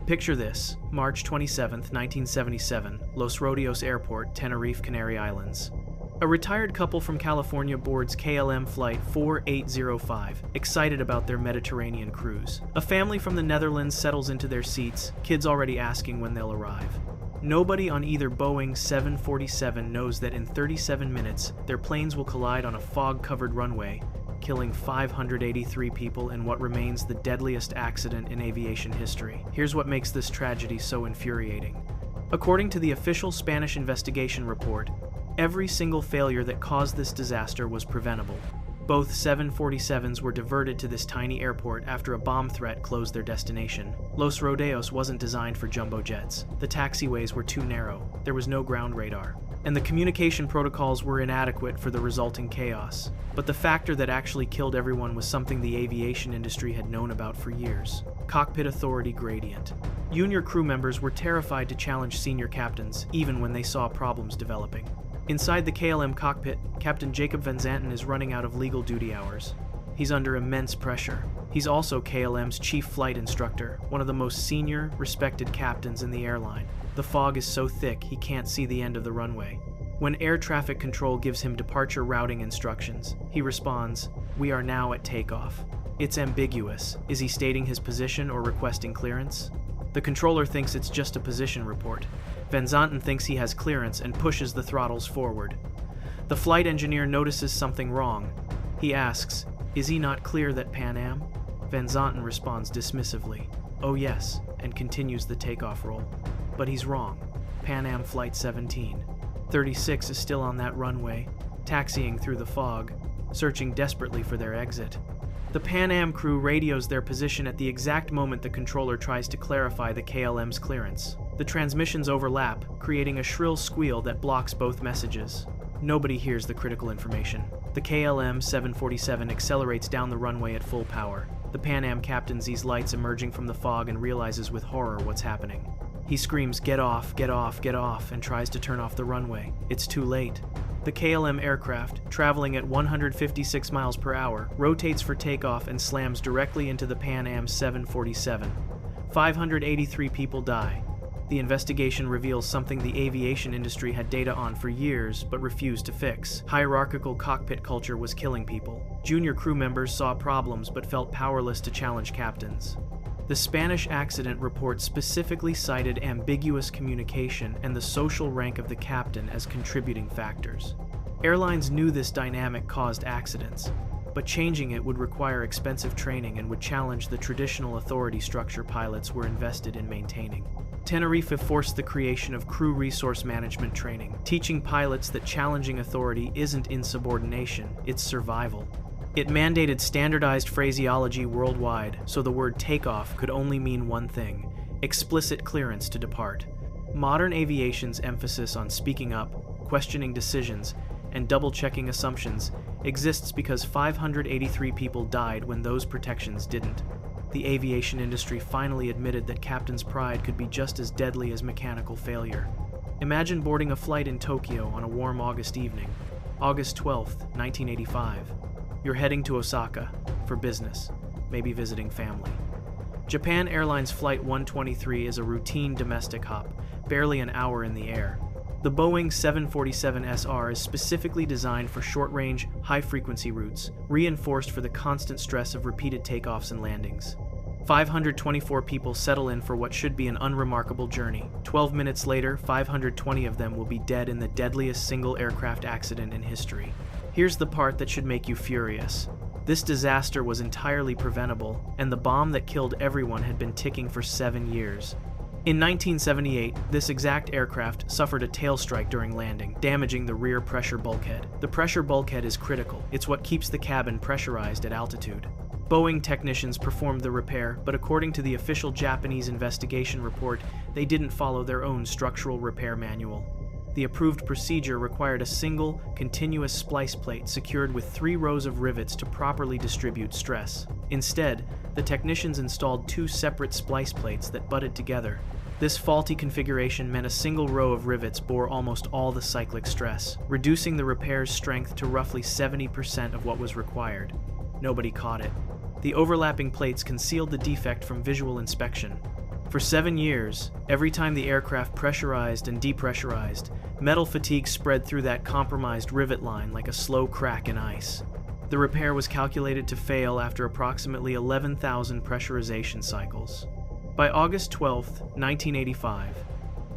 Picture this, March 27, 1977, Los Rodeos Airport, Tenerife, Canary Islands. A retired couple from California boards KLM Flight 4805, excited about their Mediterranean cruise. A family from the Netherlands settles into their seats, kids already asking when they'll arrive. Nobody on either Boeing 747 knows that in 37 minutes, their planes will collide on a fog-covered runway, killing 583 people in what remains the deadliest accident in aviation history. Here's what makes this tragedy so infuriating. According to the official Spanish investigation report, every single failure that caused this disaster was preventable. Both 747s were diverted to this tiny airport after a bomb threat closed their destination. Los Rodeos wasn't designed for jumbo jets. The taxiways were too narrow, there was no ground radar, and the communication protocols were inadequate for the resulting chaos. But the factor that actually killed everyone was something the aviation industry had known about for years: cockpit authority gradient. Junior crew members were terrified to challenge senior captains, even when they saw problems developing. Inside the KLM cockpit, Captain Jacob Van Zanten is running out of legal duty hours. He's under immense pressure. He's also KLM's chief flight instructor, one of the most senior, respected captains in the airline. The fog is so thick he can't see the end of the runway. When air traffic control gives him departure routing instructions, he responds, "We are now at takeoff." It's ambiguous. Is he stating his position or requesting clearance? The controller thinks it's just a position report. Van Zanten thinks he has clearance and pushes the throttles forward. The flight engineer notices something wrong. He asks, "Is he not clear that Pan Am?" Van Zanten responds dismissively, "Oh yes," and continues the takeoff roll. But he's wrong. Pan Am Flight 1736 is still on that runway, taxiing through the fog, searching desperately for their exit. The Pan Am crew radios their position at the exact moment the controller tries to clarify the KLM's clearance. The transmissions overlap, creating a shrill squeal that blocks both messages. Nobody hears the critical information. The KLM 747 accelerates down the runway at full power. The Pan Am captain sees lights emerging from the fog and realizes with horror what's happening. He screams, "Get off, get off, get off," and tries to turn off the runway. It's too late. The KLM aircraft, traveling at 156 miles per hour, rotates for takeoff and slams directly into the Pan Am 747. 583 people die. The investigation reveals something the aviation industry had data on for years but refused to fix. Hierarchical cockpit culture was killing people. Junior crew members saw problems but felt powerless to challenge captains. The Spanish accident report specifically cited ambiguous communication and the social rank of the captain as contributing factors. Airlines knew this dynamic caused accidents, but changing it would require expensive training and would challenge the traditional authority structure pilots were invested in maintaining. Tenerife forced the creation of crew resource management training, teaching pilots that challenging authority isn't insubordination, it's survival. It mandated standardized phraseology worldwide, so the word takeoff could only mean one thing: explicit clearance to depart. Modern aviation's emphasis on speaking up, questioning decisions, and double-checking assumptions exists because 583 people died when those protections didn't. The aviation industry finally admitted that captain's pride could be just as deadly as mechanical failure. Imagine boarding a flight in Tokyo on a warm August evening, August 12, 1985. You're heading to Osaka for business, maybe visiting family. Japan Airlines Flight 123 is a routine domestic hop, barely an hour in the air. The Boeing 747SR is specifically designed for short-range, high-frequency routes, reinforced for the constant stress of repeated takeoffs and landings. 524 people settle in for what should be an unremarkable journey. 12 minutes later, 520 of them will be dead in the deadliest single aircraft accident in history. Here's the part that should make you furious. This disaster was entirely preventable, and the bomb that killed everyone had been ticking for 7 years. In 1978, this exact aircraft suffered a tail strike during landing, damaging the rear pressure bulkhead. The pressure bulkhead is critical. It's what keeps the cabin pressurized at altitude. Boeing technicians performed the repair, but according to the official Japanese investigation report, they didn't follow their own structural repair manual. The approved procedure required a single, continuous splice plate secured with 3 rows of rivets to properly distribute stress. Instead, the technicians installed 2 separate splice plates that butted together. This faulty configuration meant a single row of rivets bore almost all the cyclic stress, reducing the repair's strength to roughly 70% of what was required. Nobody caught it. The overlapping plates concealed the defect from visual inspection. For 7 years, every time the aircraft pressurized and depressurized, metal fatigue spread through that compromised rivet line like a slow crack in ice. The repair was calculated to fail after approximately 11,000 pressurization cycles. By August 12, 1985,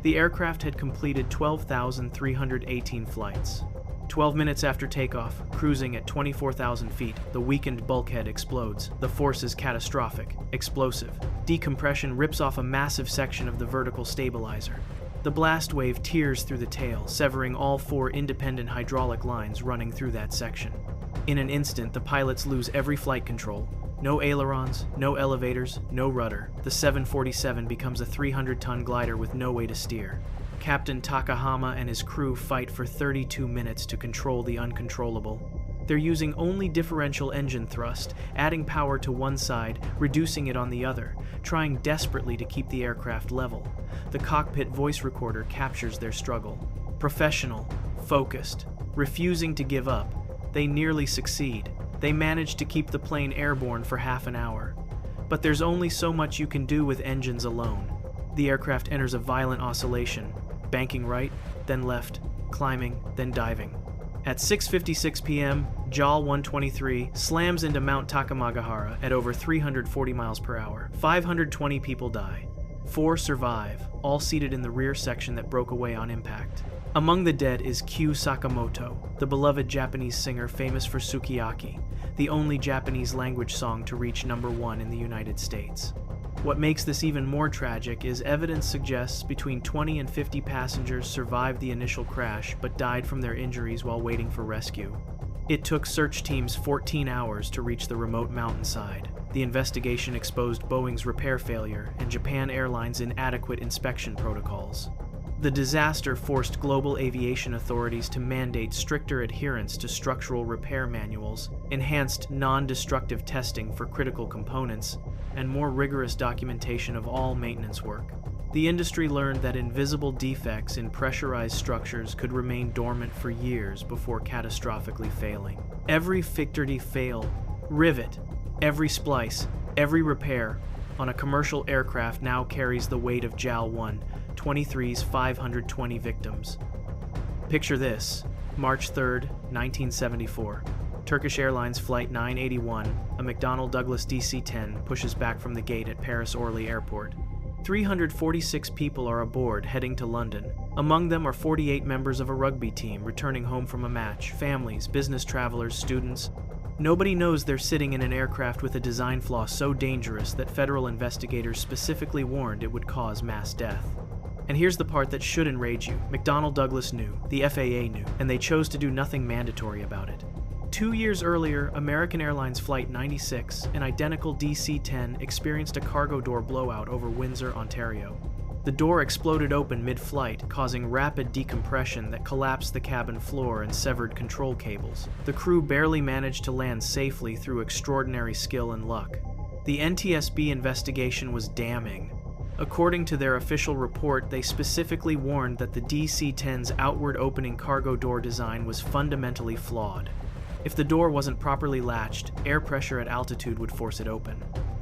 the aircraft had completed 12,318 flights. 12 minutes after takeoff, cruising at 24,000 feet, the weakened bulkhead explodes. The force is catastrophic, explosive. Decompression rips off a massive section of the vertical stabilizer. The blast wave tears through the tail, severing all 4 independent hydraulic lines running through that section. In an instant, the pilots lose every flight control. No ailerons, no elevators, no rudder. The 747 becomes a 300-ton glider with no way to steer. Captain Takahama and his crew fight for 32 minutes to control the uncontrollable. They're using only differential engine thrust, adding power to one side, reducing it on the other, trying desperately to keep the aircraft level. The cockpit voice recorder captures their struggle. Professional, focused, refusing to give up. They nearly succeed. They manage to keep the plane airborne for half an hour. But there's only so much you can do with engines alone. The aircraft enters a violent oscillation, banking right, then left, climbing, then diving. At 6:56 p.m., JAL 123 slams into Mount Takamagahara at over 340 miles per hour. 520 people die. 4 survive, all seated in the rear section that broke away on impact. Among the dead is Kyu Sakamoto, the beloved Japanese singer famous for Sukiyaki, the only Japanese language song to reach #1 in the United States. What makes this even more tragic is evidence suggests between 20 and 50 passengers survived the initial crash but died from their injuries while waiting for rescue. It took search teams 14 hours to reach the remote mountainside. The investigation exposed Boeing's repair failure and Japan Airlines' inadequate inspection protocols. The disaster forced global aviation authorities to mandate stricter adherence to structural repair manuals, enhanced non-destructive testing for critical components, and more rigorous documentation of all maintenance work. The industry learned that invisible defects in pressurized structures could remain dormant for years before catastrophically failing. Every fictory fail, rivet, every splice, every repair on a commercial aircraft now carries the weight of JAL 123's 520 victims. Picture this: March 3, 1974. Turkish Airlines Flight 981, a McDonnell Douglas DC-10, pushes back from the gate at Paris-Orly Airport. 346 people are aboard, heading to London. Among them are 48 members of a rugby team returning home from a match, families, business travelers, students. Nobody knows they're sitting in an aircraft with a design flaw so dangerous that federal investigators specifically warned it would cause mass death. And here's the part that should enrage you. McDonnell Douglas knew, the FAA knew, and they chose to do nothing mandatory about it. 2 years earlier, American Airlines Flight 96, an identical DC-10, experienced a cargo door blowout over Windsor, Ontario. The door exploded open mid-flight, causing rapid decompression that collapsed the cabin floor and severed control cables. The crew barely managed to land safely through extraordinary skill and luck. The NTSB investigation was damning. According to their official report, they specifically warned that the DC-10's outward opening cargo door design was fundamentally flawed. If the door wasn't properly latched, air pressure at altitude would force it open.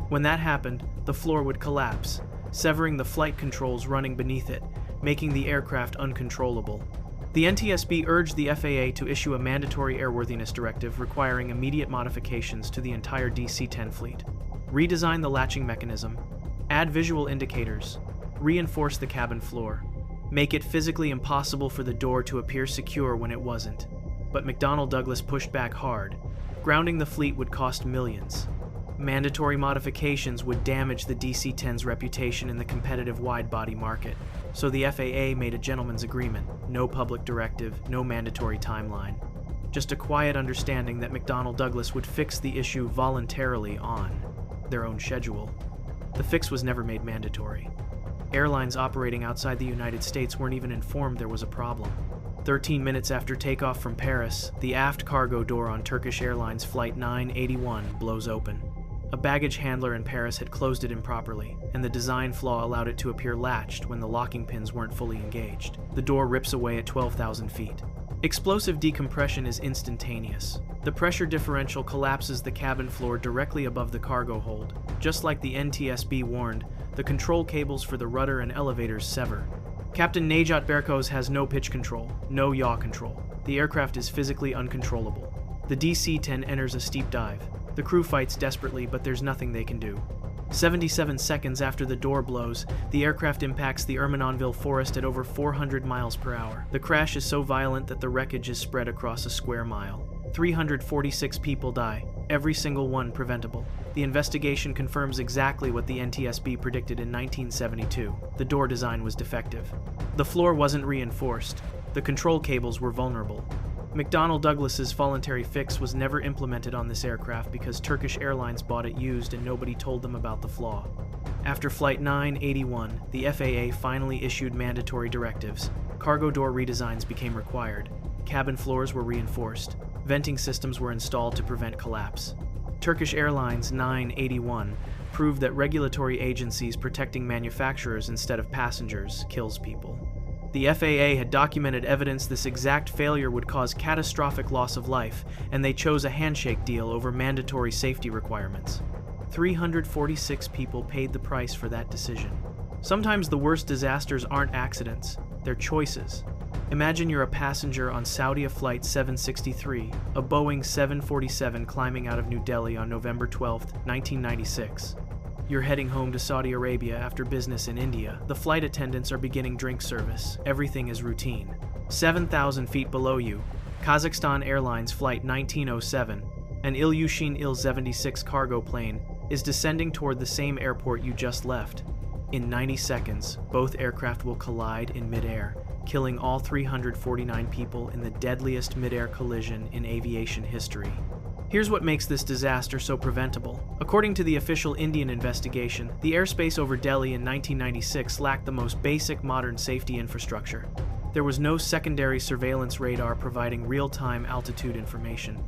When that happened, the floor would collapse, severing the flight controls running beneath it, making the aircraft uncontrollable. The NTSB urged the FAA to issue a mandatory airworthiness directive requiring immediate modifications to the entire DC-10 fleet. Redesign the latching mechanism, add visual indicators, reinforce the cabin floor, make it physically impossible for the door to appear secure when it wasn't. But McDonnell Douglas pushed back hard. Grounding the fleet would cost millions. Mandatory modifications would damage the DC-10's reputation in the competitive wide-body market, so the FAA made a gentleman's agreement: no public directive, no mandatory timeline. Just a quiet understanding that McDonnell Douglas would fix the issue voluntarily on their own schedule. The fix was never made mandatory. Airlines operating outside the United States weren't even informed there was a problem. 13 minutes after takeoff from Paris, the aft cargo door on Turkish Airlines Flight 981 blows open. A baggage handler in Paris had closed it improperly, and the design flaw allowed it to appear latched when the locking pins weren't fully engaged. The door rips away at 12,000 feet. Explosive decompression is instantaneous. The pressure differential collapses the cabin floor directly above the cargo hold. Just like the NTSB warned, The control cables for the rudder and elevators sever. Captain Najat Berkoz has no pitch control, no yaw control. The aircraft is physically uncontrollable. The DC-10 enters a steep dive. The crew fights desperately, but there's nothing they can do. 77 seconds after the door blows, the aircraft impacts the Ermenonville forest at over 400 miles per hour. The crash is so violent that the wreckage is spread across a square mile. 346 people die, every single one preventable. The investigation confirms exactly what the NTSB predicted in 1972. The door design was defective. The floor wasn't reinforced. The control cables were vulnerable. McDonnell Douglas's voluntary fix was never implemented on this aircraft because Turkish Airlines bought it used and nobody told them about the flaw. After Flight 981, the FAA finally issued mandatory directives. Cargo door redesigns became required. Cabin floors were reinforced. Venting systems were installed to prevent collapse. Turkish Airlines 981 proved that regulatory agencies protecting manufacturers instead of passengers kills people. The FAA had documented evidence this exact failure would cause catastrophic loss of life, and they chose a handshake deal over mandatory safety requirements. 346 people paid the price for that decision. Sometimes the worst disasters aren't accidents, they're choices. Imagine you're a passenger on Saudia Flight 763, a Boeing 747 climbing out of New Delhi on November 12, 1996. You're heading home to Saudi Arabia after business in India. The flight attendants are beginning drink service. Everything is routine. 7,000 feet below you, Kazakhstan Airlines Flight 1907, an Ilyushin Il-76 cargo plane, is descending toward the same airport you just left. In 90 seconds, both aircraft will collide in midair, killing all 349 people in the deadliest midair collision in aviation history. Here's what makes this disaster so preventable. According to the official Indian investigation, the airspace over Delhi in 1996 lacked the most basic modern safety infrastructure. There was no secondary surveillance radar providing real-time altitude information.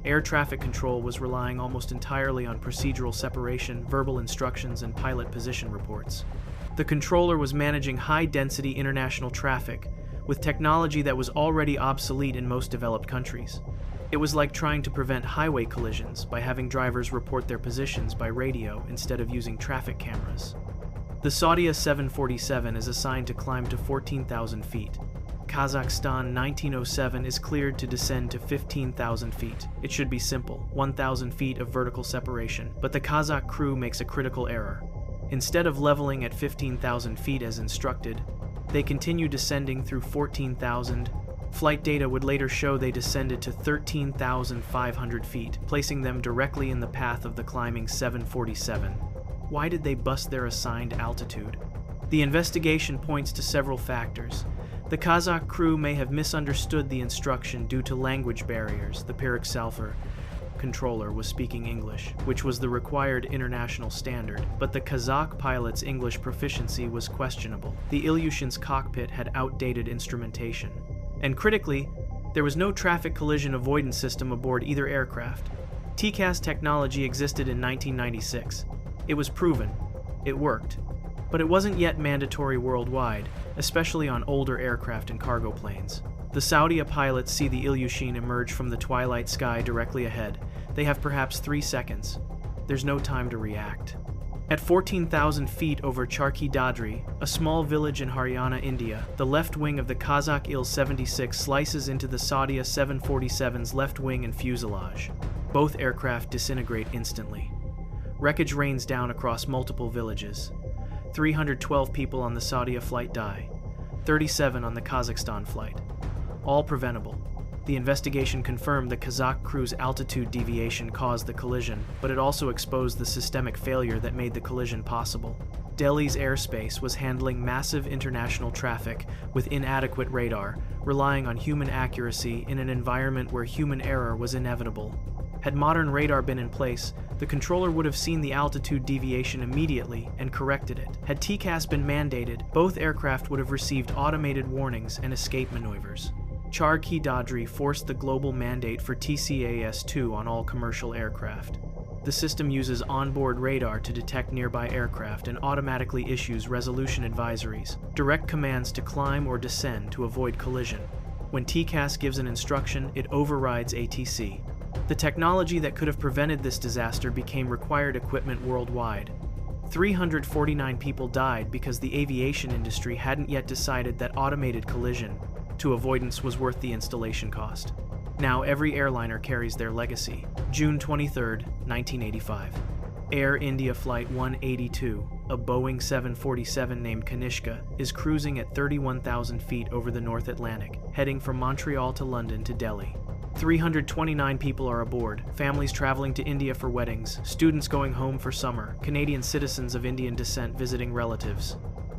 Air traffic control was relying almost entirely on procedural separation, verbal instructions, and pilot position reports. The controller was managing high-density international traffic with technology that was already obsolete in most developed countries. It was like trying to prevent highway collisions by having drivers report their positions by radio instead of using traffic cameras. The Saudia 747 is assigned to climb to 14,000 feet. Kazakhstan 1907 is cleared to descend to 15,000 feet. It should be simple, 1,000 feet of vertical separation, but the Kazakh crew makes a critical error. Instead of leveling at 15,000 feet as instructed, they continue descending through 14,000. Flight data would later show they descended to 13,500 feet, placing them directly in the path of the climbing 747. Why did they bust their assigned altitude? The investigation points to several factors. The Kazakh crew may have misunderstood the instruction due to language barriers. The Pirik Salfer controller was speaking English, which was the required international standard, but the Kazakh pilot's English proficiency was questionable. The Ilyushin's cockpit had outdated instrumentation. And critically, there was no traffic collision avoidance system aboard either aircraft. TCAS technology existed in 1996. It was proven. It worked. But it wasn't yet mandatory worldwide, especially on older aircraft and cargo planes. The Saudia pilots see the Ilyushin emerge from the twilight sky directly ahead. They have perhaps 3 seconds. There's no time to react. At 14,000 feet over Charki Dadri, a small village in Haryana, India, the left wing of the Kazakh Il-76 slices into the Saudia 747's left wing and fuselage. Both aircraft disintegrate instantly. Wreckage rains down across multiple villages. 312 people on the Saudia flight die, 37 on the Kazakhstan flight. All preventable. The investigation confirmed the Kazakh crew's altitude deviation caused the collision, but it also exposed the systemic failure that made the collision possible. Delhi's airspace was handling massive international traffic with inadequate radar, relying on human accuracy in an environment where human error was inevitable. Had modern radar been in place, the controller would have seen the altitude deviation immediately and corrected it. Had TCAS been mandated, both aircraft would have received automated warnings and escape maneuvers. Charki Dadri forced the global mandate for TCAS-2 on all commercial aircraft. The system uses onboard radar to detect nearby aircraft and automatically issues resolution advisories, direct commands to climb or descend to avoid collision. When TCAS gives an instruction, it overrides ATC. The technology that could have prevented this disaster became required equipment worldwide. 349 people died because the aviation industry hadn't yet decided that automated collision to avoidance was worth the installation cost. Now every airliner carries their legacy. June 23, 1985. Air India Flight 182, a Boeing 747 named Kanishka, is cruising at 31,000 feet over the North Atlantic, heading from Montreal to London to Delhi. 329 people are aboard, families traveling to India for weddings, students going home for summer, Canadian citizens of Indian descent visiting relatives.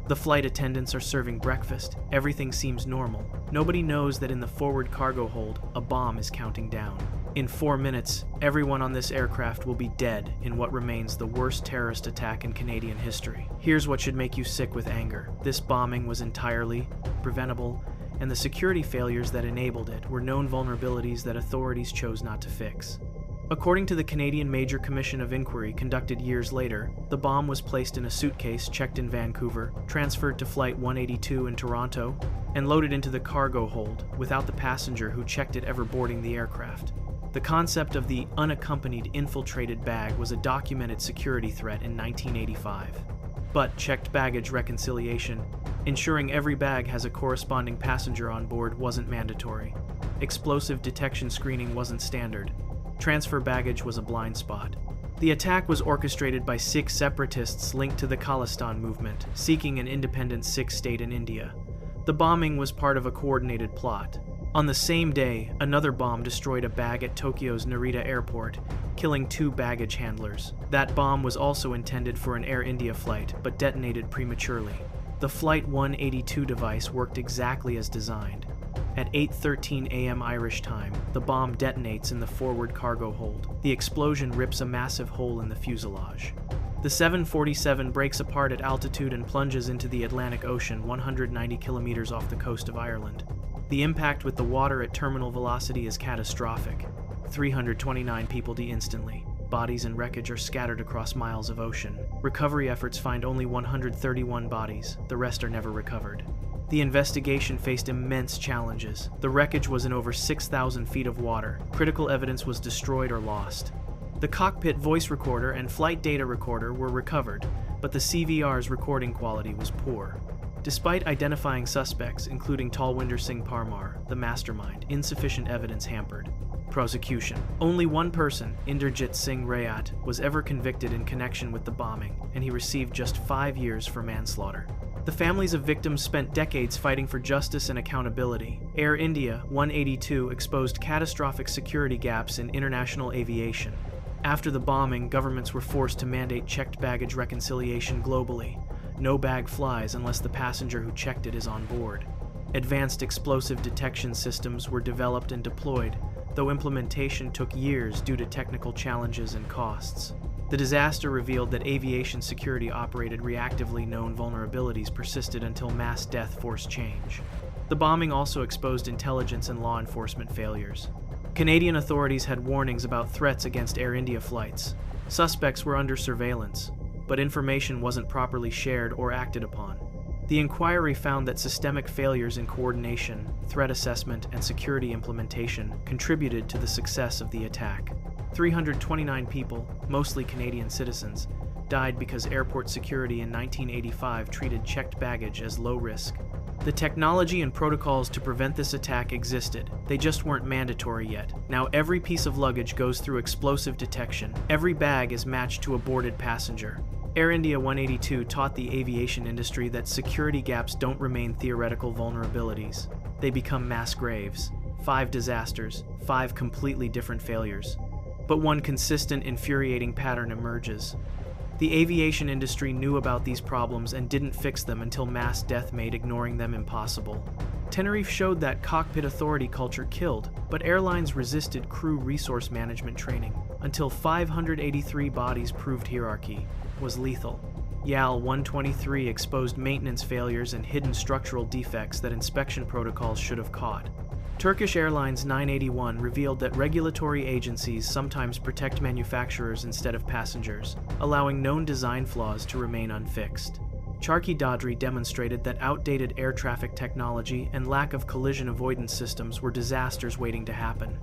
The flight attendants are serving breakfast. Everything seems normal. Nobody knows that in the forward cargo hold, a bomb is counting down. In 4 minutes, everyone on this aircraft will be dead in what remains the worst terrorist attack in Canadian history. Here's what should make you sick with anger. This bombing was entirely preventable, and the security failures that enabled it were known vulnerabilities that authorities chose not to fix. According to the Canadian Major Commission of Inquiry conducted years later, the bomb was placed in a suitcase checked in Vancouver, transferred to Flight 182 in Toronto, and loaded into the cargo hold without the passenger who checked it ever boarding the aircraft. The concept of the unaccompanied infiltrated bag was a documented security threat in 1985. But checked baggage reconciliation, ensuring every bag has a corresponding passenger on board, wasn't mandatory. Explosive detection screening wasn't standard. Transfer baggage was a blind spot. The attack was orchestrated by Sikh separatists linked to the Khalistan movement, seeking an independent Sikh state in India. The bombing was part of a coordinated plot. On the same day, another bomb destroyed a bag at Tokyo's Narita airport, killing 2 baggage handlers. That bomb was also intended for an Air India flight, but detonated prematurely. The Flight 182 device worked exactly as designed. At 8:13 a.m. Irish time, the bomb detonates in the forward cargo hold. The explosion rips a massive hole in the fuselage. The 747 breaks apart at altitude and plunges into the Atlantic Ocean 190 kilometers off the coast of Ireland. The impact with the water at terminal velocity is catastrophic. 329 people die instantly. Bodies and wreckage are scattered across miles of ocean. Recovery efforts find only 131 bodies. The rest are never recovered. The investigation faced immense challenges. The wreckage was in over 6,000 feet of water. Critical evidence was destroyed or lost. The cockpit voice recorder and flight data recorder were recovered, but the CVR's recording quality was poor. Despite identifying suspects, including Talwinder Singh Parmar, the mastermind, insufficient evidence hampered prosecution. Only one person, Inderjit Singh Rayat, was ever convicted in connection with the bombing, and he received just 5 years for manslaughter. The families of victims spent decades fighting for justice and accountability. Air India 182 exposed catastrophic security gaps in international aviation. After the bombing, governments were forced to mandate checked baggage reconciliation globally. No bag flies unless the passenger who checked it is on board. Advanced explosive detection systems were developed and deployed, though implementation took years due to technical challenges and costs. The disaster revealed that aviation security operated reactively. Known vulnerabilities persisted until mass death forced change. The bombing also exposed intelligence and law enforcement failures. Canadian authorities had warnings about threats against Air India flights. Suspects were under surveillance, but information wasn't properly shared or acted upon. The inquiry found that systemic failures in coordination, threat assessment, and security implementation contributed to the success of the attack. 329 people, mostly Canadian citizens, died because airport security in 1985 treated checked baggage as low risk. The technology and protocols to prevent this attack existed. They just weren't mandatory yet. Now every piece of luggage goes through explosive detection. Every bag is matched to a boarded passenger. Air India 182 taught the aviation industry that security gaps don't remain theoretical vulnerabilities. They become mass graves. 5 disasters, 5 completely different failures. But one consistent, infuriating pattern emerges. The aviation industry knew about these problems and didn't fix them until mass death made ignoring them impossible. Tenerife showed that cockpit authority culture killed, but airlines resisted crew resource management training until 583 bodies proved hierarchy was lethal. YAL 123 exposed maintenance failures and hidden structural defects that inspection protocols should have caught. Turkish Airlines 981 revealed that regulatory agencies sometimes protect manufacturers instead of passengers, allowing known design flaws to remain unfixed. Charkhi Dadri demonstrated that outdated air traffic technology and lack of collision avoidance systems were disasters waiting to happen.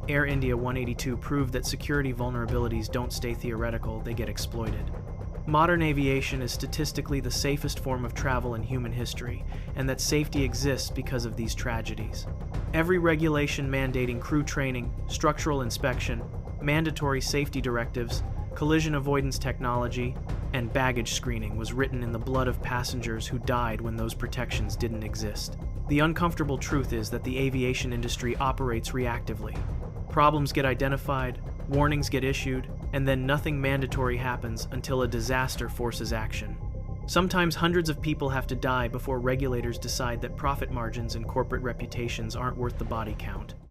Air India 182 proved that security vulnerabilities don't stay theoretical, they get exploited. Modern aviation is statistically the safest form of travel in human history, and that safety exists because of these tragedies. Every regulation mandating crew training, structural inspection, mandatory safety directives, collision avoidance technology, and baggage screening was written in the blood of passengers who died when those protections didn't exist. The uncomfortable truth is that the aviation industry operates reactively. Problems get identified, warnings get issued, and then nothing mandatory happens until a disaster forces action. Sometimes hundreds of people have to die before regulators decide that profit margins and corporate reputations aren't worth the body count.